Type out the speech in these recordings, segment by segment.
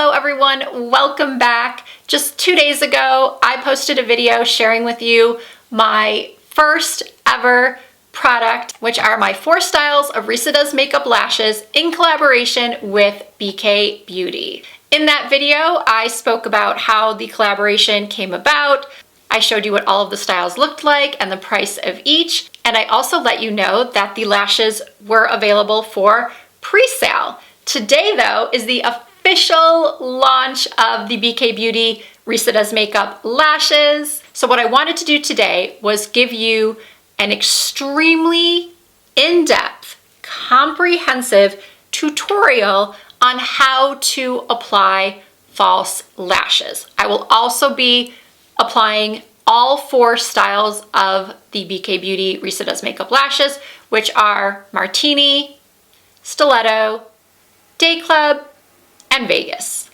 Hello everyone, welcome back. Just 2 days ago, I posted a video sharing with you my first ever product, which are my 4 styles of Risa Does Makeup lashes in collaboration with BK Beauty. In that video, I spoke about how the collaboration came about. I showed you what all of the styles looked like and the price of each. And I also let you know that the lashes were available for pre-sale. Today though is the official launch of the BK Beauty Risa Does Makeup lashes. So what I wanted to do today was give you an extremely in-depth, comprehensive tutorial on how to apply false lashes. I will also be applying all 4 styles of the BK Beauty Risa Does Makeup lashes, which are Martini, Stiletto, Dayclub, and Vegas.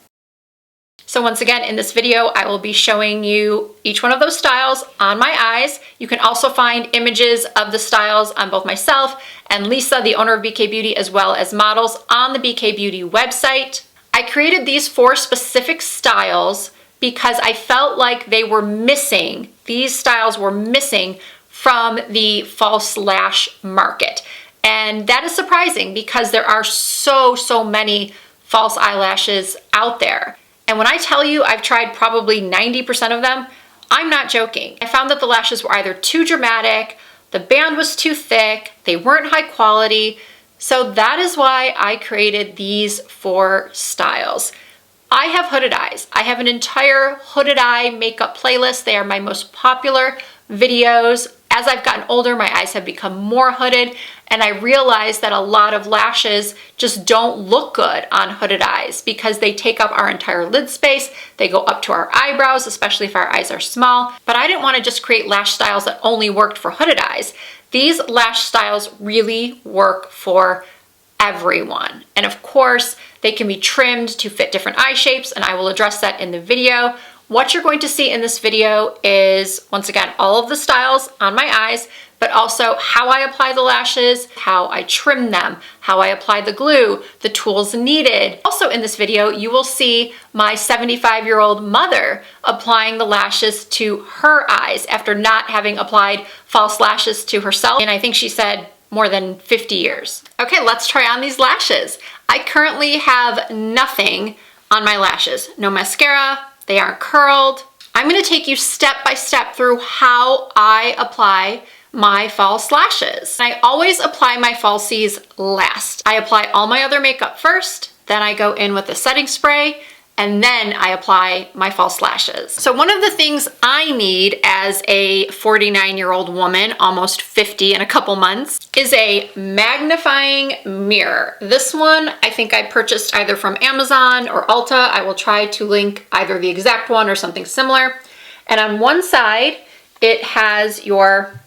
So once again, in this video, I will be showing you each one of those styles on my eyes. You can also find images of the styles on both myself and Lisa, the owner of BK Beauty, as well as models on the BK Beauty website. I created these 4 specific styles because I felt like they were missing, these styles were missing from the false lash market. And that is surprising because there are so many false eyelashes out there. And when I tell you I've tried probably 90% of them, I'm not joking. I found that the lashes were either too dramatic, the band was too thick, they weren't high quality. So that is why I created these 4 styles. I have hooded eyes. I have an entire hooded eye makeup playlist. They are my most popular videos. As I've gotten older, my eyes have become more hooded, and I realized that a lot of lashes just don't look good on hooded eyes because they take up our entire lid space. They go up to our eyebrows, especially if our eyes are small. But I didn't want to just create lash styles that only worked for hooded eyes. These lash styles really work for everyone. And of course, they can be trimmed to fit different eye shapes, and I will address that in the video. What you're going to see in this video is, once again, all of the styles on my eyes, but also how I apply the lashes, how I trim them, how I apply the glue, the tools needed. Also in this video, you will see my 75-year-old mother applying the lashes to her eyes after not having applied false lashes to herself. And I think she said more than 50 years. Okay, let's try on these lashes. I currently have nothing on my lashes. No mascara, they aren't curled. I'm gonna take you step by step through how I apply my false lashes. I always apply my falsies last. I apply all my other makeup first, then I go in with a setting spray, and then I apply my false lashes. So one of the things I need as a 49-year-old woman, almost 50 in a couple months, is a magnifying mirror. This one I think I purchased either from Amazon or Ulta. I will try to link either the exact one or something similar. And on one side, it has your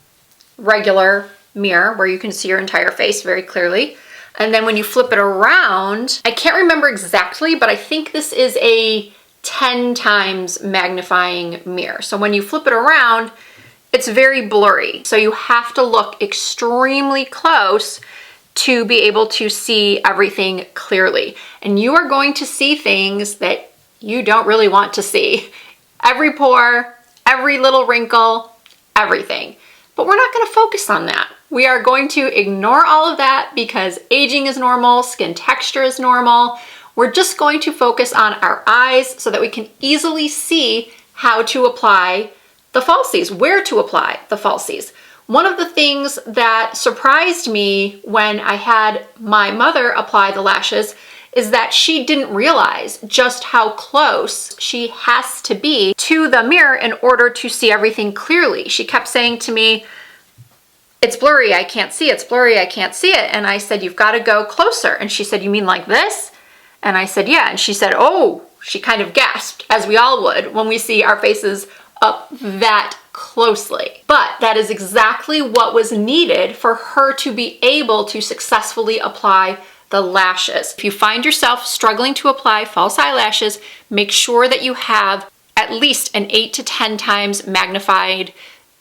regular mirror where you can see your entire face very clearly. And then when you flip it around, I can't remember exactly, but I think this is a 10 times magnifying mirror. So when you flip it around, it's very blurry. So you have to look extremely close to be able to see everything clearly. And you are going to see things that you don't really want to see. Every pore, every little wrinkle, everything. But we're not going to focus on that. We are going to ignore all of that because aging is normal, skin texture is normal. We're just going to focus on our eyes so that we can easily see how to apply the falsies, where to apply the falsies. One of the things that surprised me when I had my mother apply the lashes is that she didn't realize just how close she has to be to the mirror in order to see everything clearly. She kept saying to me, "It's blurry, I can't see it, it's blurry, I can't see it." And I said, "You've got to go closer." And she said, "You mean like this?" And I said, "Yeah." And she said, "Oh," she kind of gasped, as we all would when we see our faces up that closely. But that is exactly what was needed for her to be able to successfully apply the lashes. If you find yourself struggling to apply false eyelashes, make sure that you have at least an 8 to 10 times magnified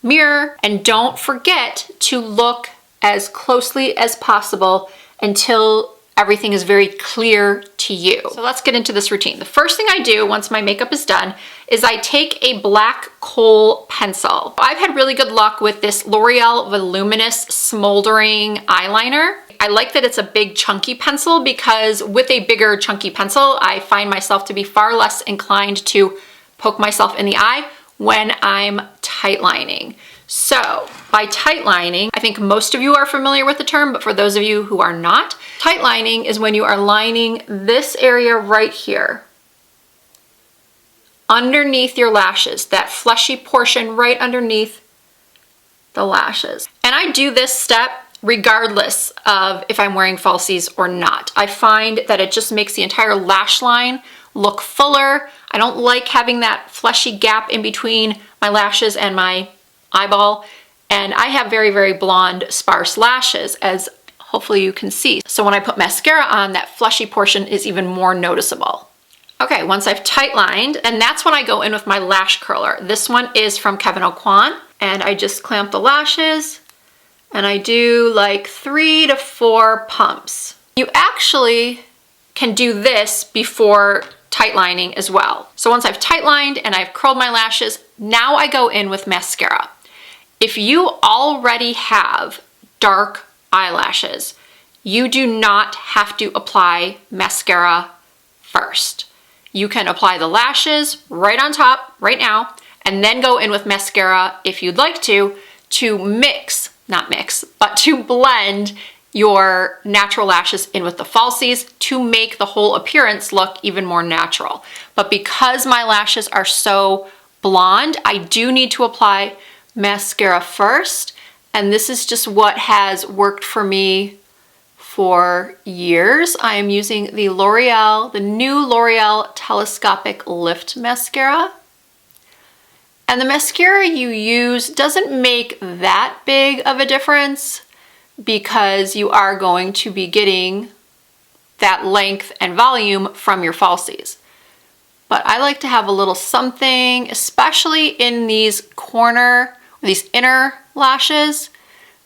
mirror, and don't forget to look as closely as possible until everything is very clear to you. So let's get into this routine. The first thing I do once my makeup is done is I take a black kohl pencil. I've had really good luck with this L'Oreal Voluminous Smoldering Eyeliner. I like that it's a big chunky pencil because with a bigger chunky pencil, I find myself to be far less inclined to poke myself in the eye when I'm tight lining. So by tight lining, I think most of you are familiar with the term, but for those of you who are not, tight lining is when you are lining this area right here underneath your lashes, that fleshy portion right underneath the lashes. And I do this step regardless of if I'm wearing falsies or not. I find that it just makes the entire lash line look fuller. I don't like having that fleshy gap in between my lashes and my eyeball. And I have very, very blonde, sparse lashes, as hopefully you can see. So when I put mascara on, that fleshy portion is even more noticeable. Okay, once I've tight lined, and that's when I go in with my lash curler. This one is from Kevyn Aucoin, and I just clamp the lashes, and I do like 3 to 4 pumps. You actually can do this before tight lining as well. So once I've tight lined and I've curled my lashes, now I go in with mascara. If you already have dark eyelashes, you do not have to apply mascara first. You can apply the lashes right on top right now and then go in with mascara if you'd like to blend your natural lashes in with the falsies to make the whole appearance look even more natural. But because my lashes are so blonde, I do need to apply mascara first, and this is just what has worked for me for years. I am using the new L'Oreal Telescopic Lift Mascara. And the mascara you use doesn't make that big of a difference because you are going to be getting that length and volume from your falsies. But I like to have a little something, especially in these inner lashes,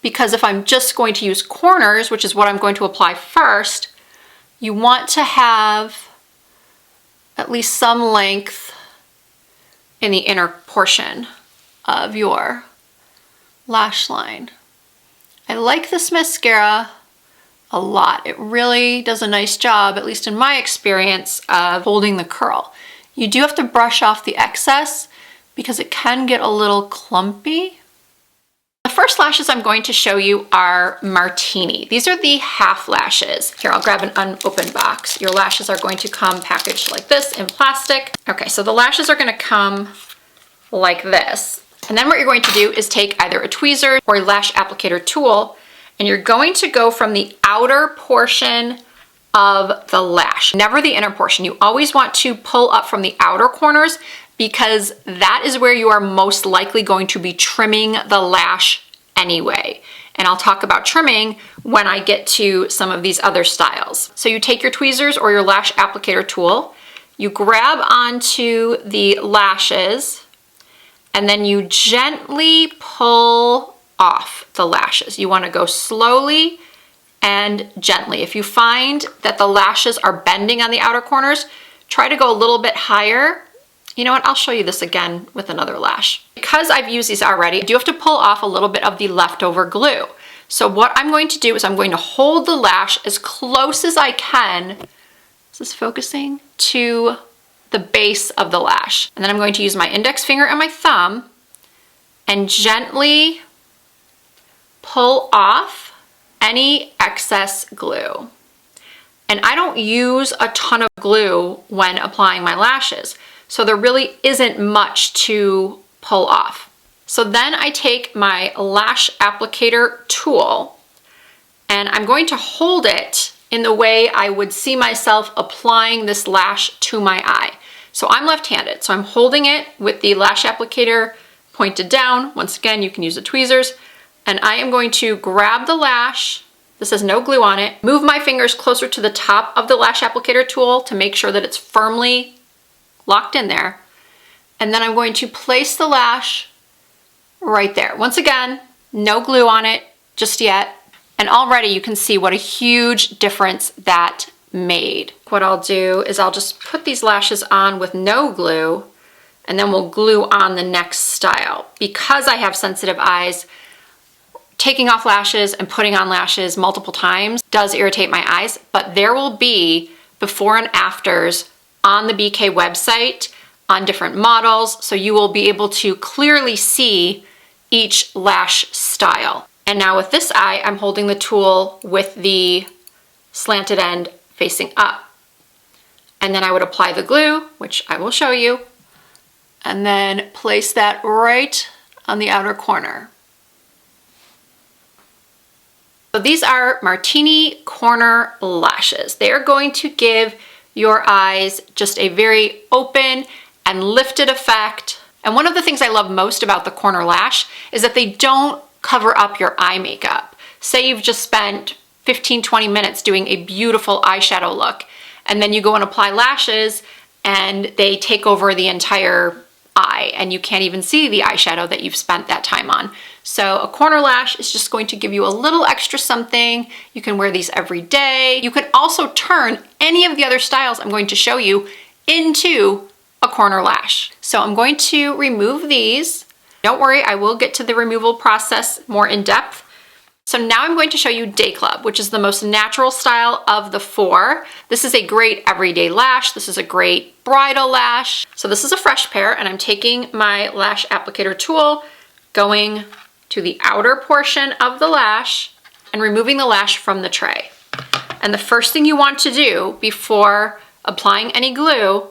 because if I'm just going to use corners, which is what I'm going to apply first, you want to have at least some length in the inner portion of your lash line. I like this mascara a lot. It really does a nice job, at least in my experience, of holding the curl. You do have to brush off the excess because it can get a little clumpy. The first lashes I'm going to show you are Martini. These are the half lashes. Here, I'll grab an unopened box. Your lashes are going to come packaged like this in plastic. Okay, so the lashes are going to come like this. And then what you're going to do is take either a tweezer or a lash applicator tool, and you're going to go from the outer portion of the lash, never the inner portion. You always want to pull up from the outer corners because that is where you are most likely going to be trimming the lash anyway. And I'll talk about trimming when I get to some of these other styles. So you take your tweezers or your lash applicator tool, you grab onto the lashes, and then you gently pull off the lashes. You want to go slowly and gently. If you find that the lashes are bending on the outer corners, try to go a little bit higher. You know what, I'll show you this again with another lash. Because I've used these already, I do have to pull off a little bit of the leftover glue. So what I'm going to do is I'm going to hold the lash as close as I can, is this focusing, to the base of the lash. And then I'm going to use my index finger and my thumb and gently pull off any excess glue. And I don't use a ton of glue when applying my lashes, so there really isn't much to pull off. So then I take my lash applicator tool and I'm going to hold it in the way I would see myself applying this lash to my eye. So I'm left-handed, so I'm holding it with the lash applicator pointed down. Once again, you can use the tweezers. And I am going to grab the lash, this has no glue on it, move my fingers closer to the top of the lash applicator tool to make sure that it's firmly locked in there. And then I'm going to place the lash right there. Once again, no glue on it just yet. And already you can see what a huge difference that made. What I'll do is I'll just put these lashes on with no glue, and then we'll glue on the next style. Because I have sensitive eyes, taking off lashes and putting on lashes multiple times does irritate my eyes, but there will be before and afters on the BK website on different models, so you will be able to clearly see each lash style. And now with this eye, I'm holding the tool with the slanted end facing up. And then I would apply the glue, which I will show you, and then place that right on the outer corner. So these are Martini corner lashes. They are going to give your eyes just a very open and lifted effect. And one of the things I love most about the corner lash is that they don't cover up your eye makeup. Say you've just spent 15-20 minutes doing a beautiful eyeshadow look, and then you go and apply lashes and they take over the entire eye and you can't even see the eyeshadow that you've spent that time on. So a corner lash is just going to give you a little extra something. You can wear these every day. You can also turn any of the other styles I'm going to show you into a corner lash. So I'm going to remove these. Don't worry, I will get to the removal process more in depth. So now I'm going to show you Dayclub, which is the most natural style of the four. This is a great everyday lash. This is a great bridal lash. So this is a fresh pair, and I'm taking my lash applicator tool, going to the outer portion of the lash and removing the lash from the tray. And the first thing you want to do before applying any glue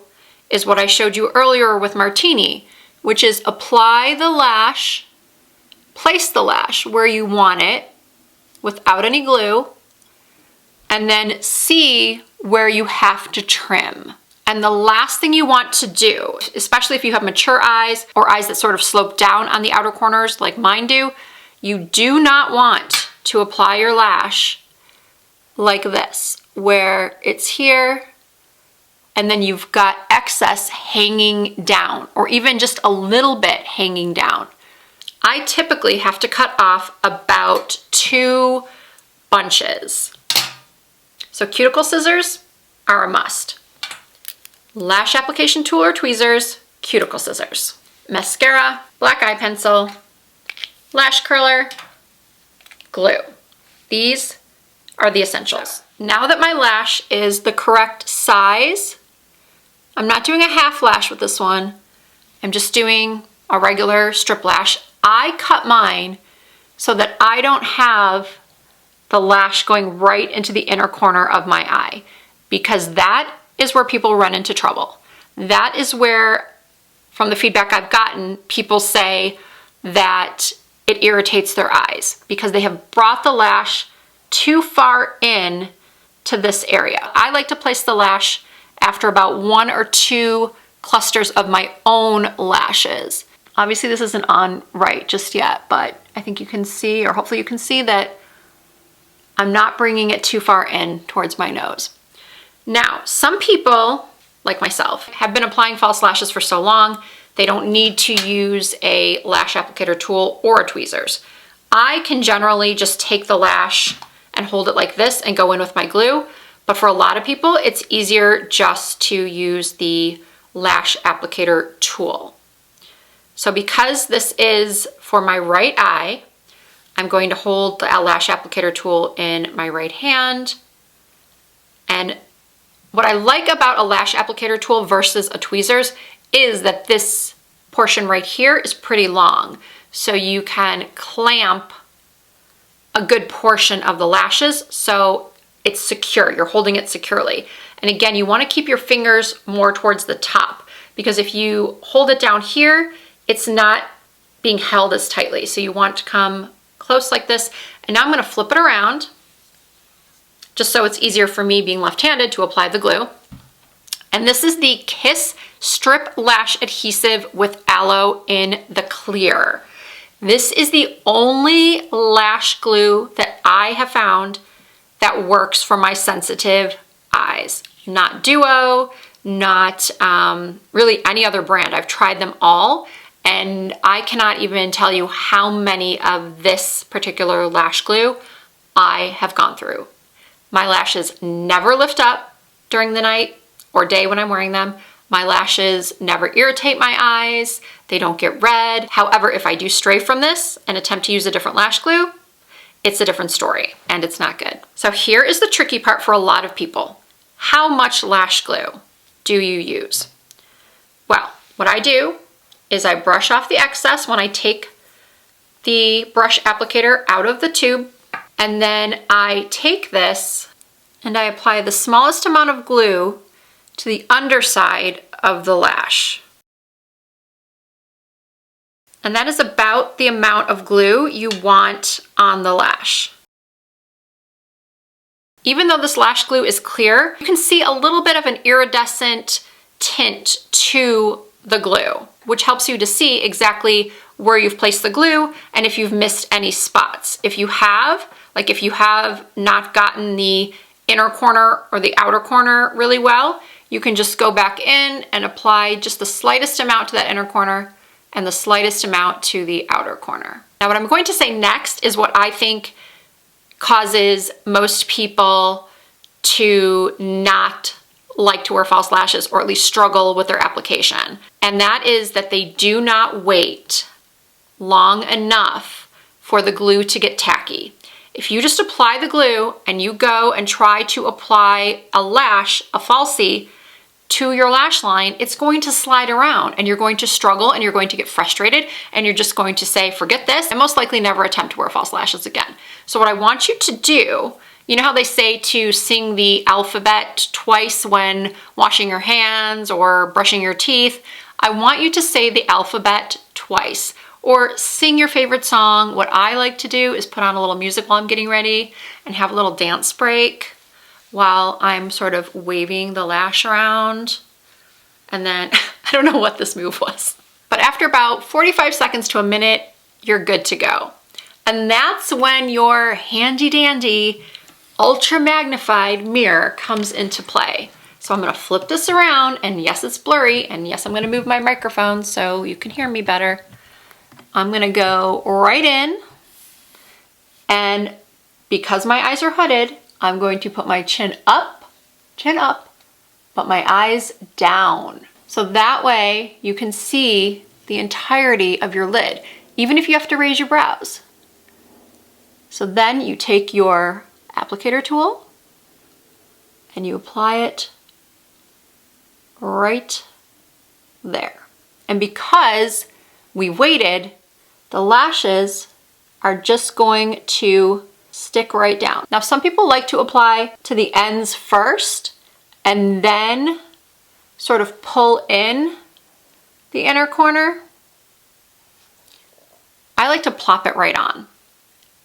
is what I showed you earlier with Martini, which is apply the lash, place the lash where you want it without any glue, and then see where you have to trim. And the last thing you want to do, especially if you have mature eyes or eyes that sort of slope down on the outer corners like mine do, you do not want to apply your lash like this, where it's here and then you've got excess hanging down, or even just a little bit hanging down. I typically have to cut off about 2 bunches. So cuticle scissors are a must. Lash application tool or tweezers, cuticle scissors. Mascara, black eye pencil, lash curler, glue. These are the essentials. Now that my lash is the correct size, I'm not doing a half lash with this one. I'm just doing a regular strip lash. I cut mine so that I don't have the lash going right into the inner corner of my eye, because that is where people run into trouble. That is where, from the feedback I've gotten, people say that it irritates their eyes because they have brought the lash too far in to this area. I like to place the lash after about 1 or 2 clusters of my own lashes. Obviously this isn't on right just yet, but I think you can see, or hopefully you can see, that I'm not bringing it too far in towards my nose. Now, some people, like myself, have been applying false lashes for so long, they don't need to use a lash applicator tool or a tweezers. I can generally just take the lash and hold it like this and go in with my glue, but for a lot of people, it's easier just to use the lash applicator tool. So because this is for my right eye, I'm going to hold the lash applicator tool in my right hand. And what I like about a lash applicator tool versus a tweezers is that this portion right here is pretty long. So you can clamp a good portion of the lashes so it's secure, you're holding it securely. And again, you want to keep your fingers more towards the top, because if you hold it down here, it's not being held as tightly. So you want to come close like this. And now I'm going to flip it around just so it's easier for me, being left-handed, to apply the glue. And this is the Kiss Strip Lash Adhesive with Aloe in the clear. This is the only lash glue that I have found that works for my sensitive eyes. Not Duo, not really any other brand. I've tried them all, and I cannot even tell you how many of this particular lash glue I have gone through. My lashes never lift up. during the night or day when I'm wearing them. My lashes never irritate my eyes. They don't get red. However, if I do stray from this and attempt to use a different lash glue, it's a different story and it's not good. So here is the tricky part for a lot of people. How much lash glue do you use? Well, what I do is I brush off the excess when I take the brush applicator out of the tube, and then I take this and I apply the smallest amount of glue to the underside of the lash. And that is about the amount of glue you want on the lash. Even though this lash glue is clear, you can see a little bit of an iridescent tint to the glue, which helps you to see exactly where you've placed the glue and if you've missed any spots. If you have not gotten the inner corner or the outer corner really well, you can just go back in and apply just the slightest amount to that inner corner and the slightest amount to the outer corner. Now what I'm going to say next is what I think causes most people to not like to wear false lashes, or at least struggle with their application. And that is that they do not wait long enough for the glue to get tacky. If you just apply the glue and you go and try to apply a lash, a falsie, to your lash line, it's going to slide around and you're going to struggle and you're going to get frustrated and you're just going to say, forget this, and most likely never attempt to wear false lashes again. So what I want you to do, you know how they say to sing the alphabet twice when washing your hands or brushing your teeth? I want you to say the alphabet twice, or sing your favorite song. What I like to do is put on a little music while I'm getting ready and have a little dance break while I'm sort of waving the lash around. And then, I don't know what this move was, but after about 45 seconds to a minute, you're good to go. And that's when your handy dandy ultra magnified mirror comes into play. So I'm gonna flip this around, and yes, it's blurry, and yes, I'm gonna move my microphone so you can hear me better. I'm gonna go right in, and because my eyes are hooded, I'm going to put my chin up, but my eyes down. So that way you can see the entirety of your lid, even if you have to raise your brows. So then you take your applicator tool and you apply it right there. And because we waited, the lashes are just going to stick right down. Now, some people like to apply to the ends first and then sort of pull in the inner corner. I like to plop it right on,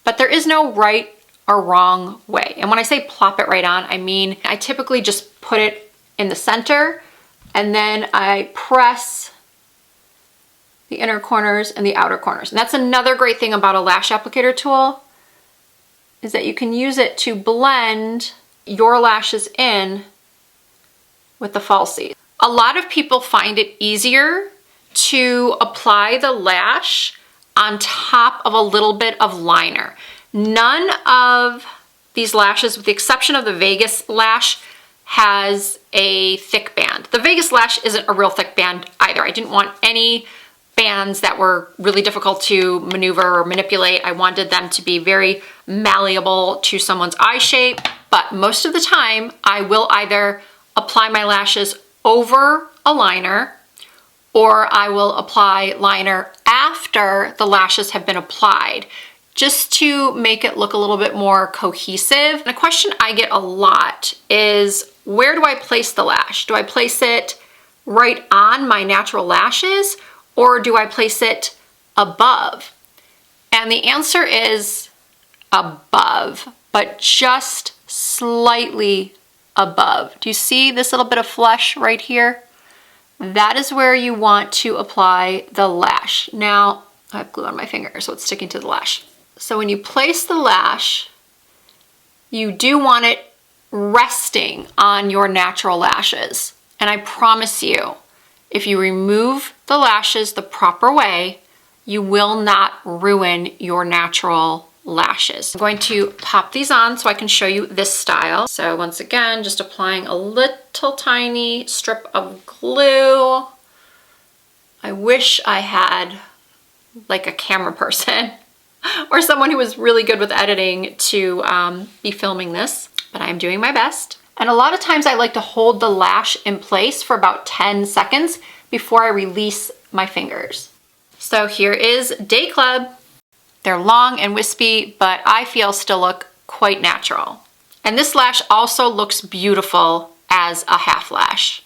but there is no right or wrong way. And when I say plop it right on, I mean, I typically just put it in the center and then I press the inner corners and the outer corners. And that's another great thing about a lash applicator tool, is that you can use it to blend your lashes in with the falsies. A lot of people find it easier to apply the lash on top of a little bit of liner. None of these lashes, with the exception of the Vegas lash, has a thick band. The Vegas lash isn't a real thick band either. I didn't want any bands that were really difficult to maneuver or manipulate. I wanted them to be very malleable to someone's eye shape, but most of the time I will either apply my lashes over a liner, or I will apply liner after the lashes have been applied, just to make it look a little bit more cohesive. And a question I get a lot is, where do I place the lash? Do I place it right on my natural lashes, or do I place it above? And the answer is above, but just slightly above. Do you see this little bit of flesh right here? That is where you want to apply the lash. Now, I have glue on my finger, so it's sticking to the lash. So when you place the lash, you do want it resting on your natural lashes. And I promise you, if you remove the lashes the proper way, you will not ruin your natural lashes. I'm going to pop these on so I can show you this style. So once again, just applying a little tiny strip of glue. I wish I had like a camera person or someone who was really good with editing to be filming this, but I'm doing my best. And a lot of times I like to hold the lash in place for about 10 seconds before I release my fingers. So here is Dayclub. They're long and wispy, but I feel still look quite natural. And this lash also looks beautiful as a half lash.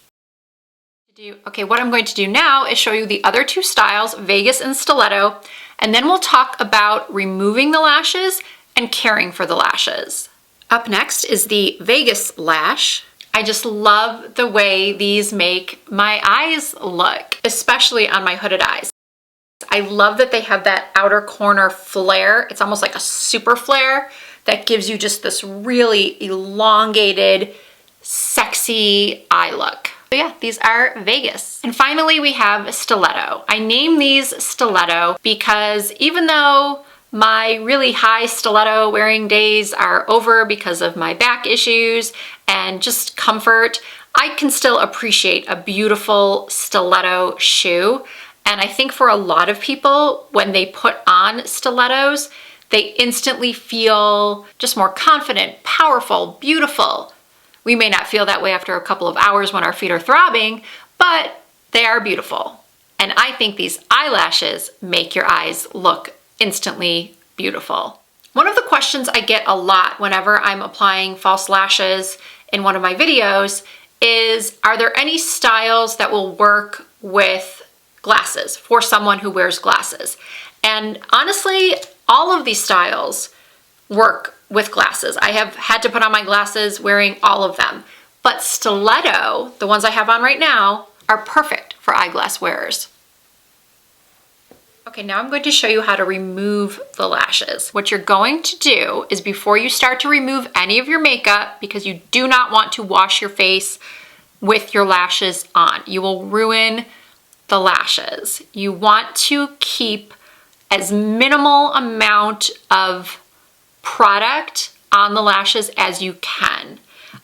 Okay, what I'm going to do now is show you the other two styles, Vegas and Stiletto, and then we'll talk about removing the lashes and caring for the lashes. Up next is the Vegas lash. I just love the way these make my eyes look, especially on my hooded eyes. I love that they have that outer corner flare. It's almost like a super flare that gives you just this really elongated, sexy eye look. So yeah, these are Vegas. And finally, we have Stiletto. I named these Stiletto because even though my really high stiletto wearing days are over because of my back issues and just comfort, I can still appreciate a beautiful stiletto shoe. And I think for a lot of people, when they put on stilettos, they instantly feel just more confident, powerful, beautiful. We may not feel that way after a couple of hours when our feet are throbbing, but they are beautiful. And I think these eyelashes make your eyes look instantly beautiful. One of the questions I get a lot whenever I'm applying false lashes in one of my videos is, are there any styles that will work with glasses for someone who wears glasses? And honestly, all of these styles work with glasses. I have had to put on my glasses wearing all of them, but Stiletto, the ones I have on right now, are perfect for eyeglass wearers. Okay, now I'm going to show you how to remove the lashes. What you're going to do is, before you start to remove any of your makeup, because you do not want to wash your face with your lashes on, you will ruin the lashes. You want to keep as minimal amount of product on the lashes as you can.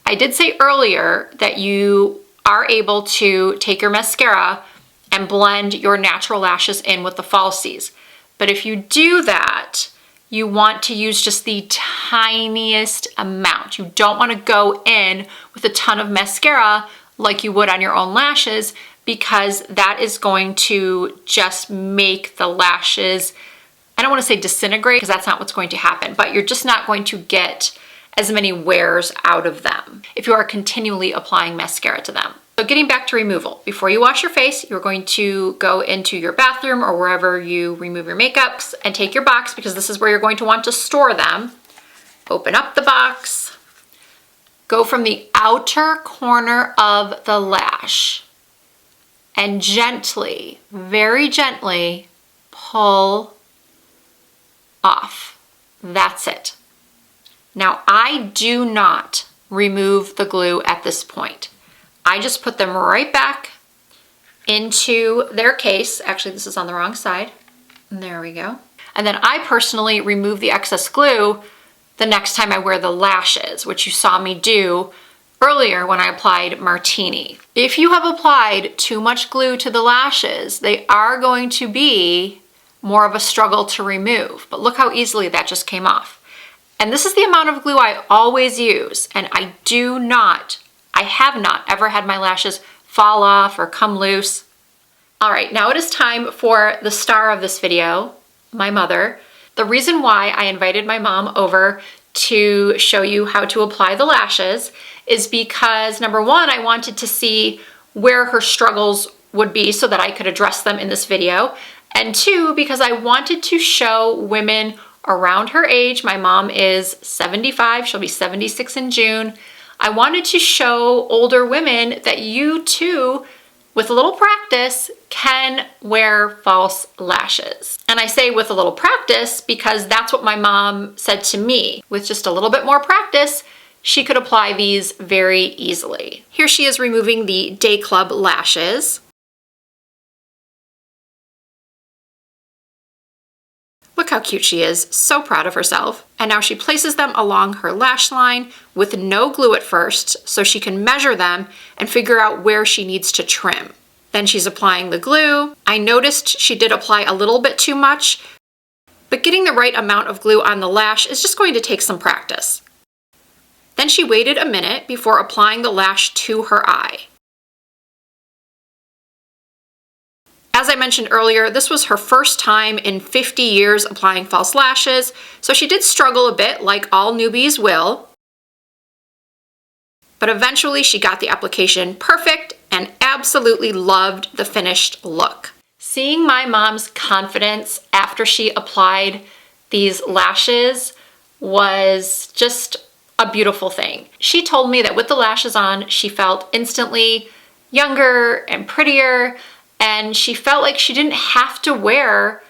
I did say earlier that you are able to take your mascara and blend your natural lashes in with the falsies. But if you do that, you want to use just the tiniest amount. You don't want to go in with a ton of mascara like you would on your own lashes, because that is going to just make the lashes, I don't want to say disintegrate, because that's not what's going to happen, but you're just not going to get as many wears out of them if you are continually applying mascara to them. So getting back to removal, before you wash your face, you're going to go into your bathroom or wherever you remove your makeups and take your box, because this is where you're going to want to store them. Open up the box, go from the outer corner of the lash and gently, very gently pull off. That's it. Now, I do not remove the glue at this point. I just put them right back into their case. Actually, this is on the wrong side. There we go. And then I personally remove the excess glue the next time I wear the lashes, which you saw me do earlier when I applied Martini. If you have applied too much glue to the lashes, they are going to be more of a struggle to remove. But look how easily that just came off. And this is the amount of glue I always use, and I have not ever had my lashes fall off or come loose. All right, now it is time for the star of this video, my mother. The reason why I invited my mom over to show you how to apply the lashes is because, number one, I wanted to see where her struggles would be so that I could address them in this video. And two, because I wanted to show women around her age. My mom is 75, she'll be 76 in June. I wanted to show older women that you too, with a little practice, can wear false lashes. And I say with a little practice because that's what my mom said to me. With just a little bit more practice, she could apply these very easily. Here she is removing the Dayclub lashes. Look how cute she is, so proud of herself. And now she places them along her lash line with no glue at first so she can measure them and figure out where she needs to trim. Then she's applying the glue. I noticed she did apply a little bit too much, but getting the right amount of glue on the lash is just going to take some practice. Then she waited a minute before applying the lash to her eye. As I mentioned earlier, this was her first time in 50 years applying false lashes, so she did struggle a bit, like all newbies will. But eventually she got the application perfect and absolutely loved the finished look. Seeing my mom's confidence after she applied these lashes was just a beautiful thing. She told me that with the lashes on, she felt instantly younger and prettier, and she felt like she didn't have to wear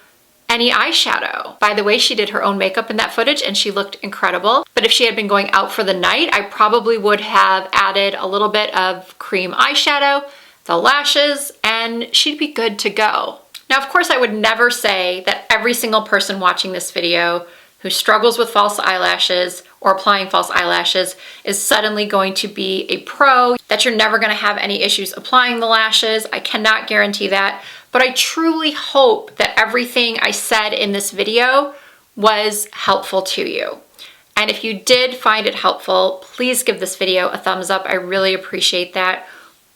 any eyeshadow. By the way, she did her own makeup in that footage and she looked incredible. But if she had been going out for the night, I probably would have added a little bit of cream eyeshadow, the lashes, and she'd be good to go. Now, of course, I would never say that every single person watching this video who struggles with false eyelashes or applying false eyelashes is suddenly going to be a pro, that you're never gonna have any issues applying the lashes. I cannot guarantee that, but I truly hope that everything I said in this video was helpful to you. And if you did find it helpful, please give this video a thumbs up. I really appreciate that.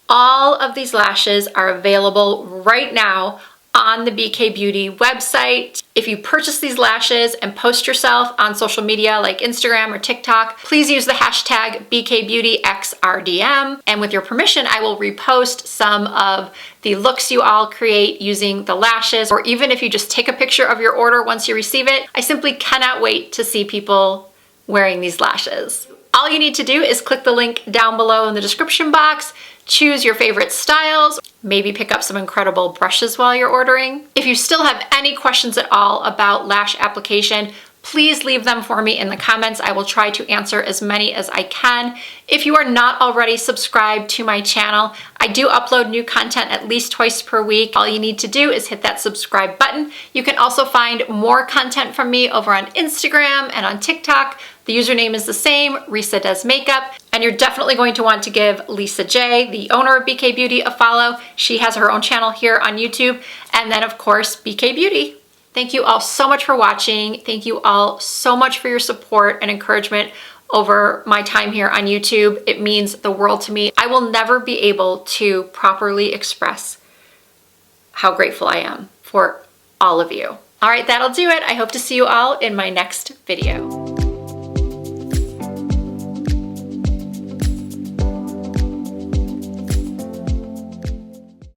All of these lashes are available right now on the BK Beauty website. If you purchase these lashes and post yourself on social media like Instagram or TikTok, please use the hashtag BKbeautyXRDM. And with your permission, I will repost some of the looks you all create using the lashes, or even if you just take a picture of your order once you receive it. I simply cannot wait to see people wearing these lashes. All you need to do is click the link down below in the description box, choose your favorite styles, maybe pick up some incredible brushes while you're ordering. If you still have any questions at all about lash application, please leave them for me in the comments. I will try to answer as many as I can. If you are not already subscribed to my channel, I do upload new content at least twice per week. All you need to do is hit that subscribe button. You can also find more content from me over on Instagram and on TikTok. The username is the same, Risa Does Makeup. And you're definitely going to want to give Lisa J, the owner of BK Beauty, a follow. She has her own channel here on YouTube. And then of course, BK Beauty. Thank you all so much for watching. Thank you all so much for your support and encouragement over my time here on YouTube. It means the world to me. I will never be able to properly express how grateful I am for all of you. All right, that'll do it. I hope to see you all in my next video.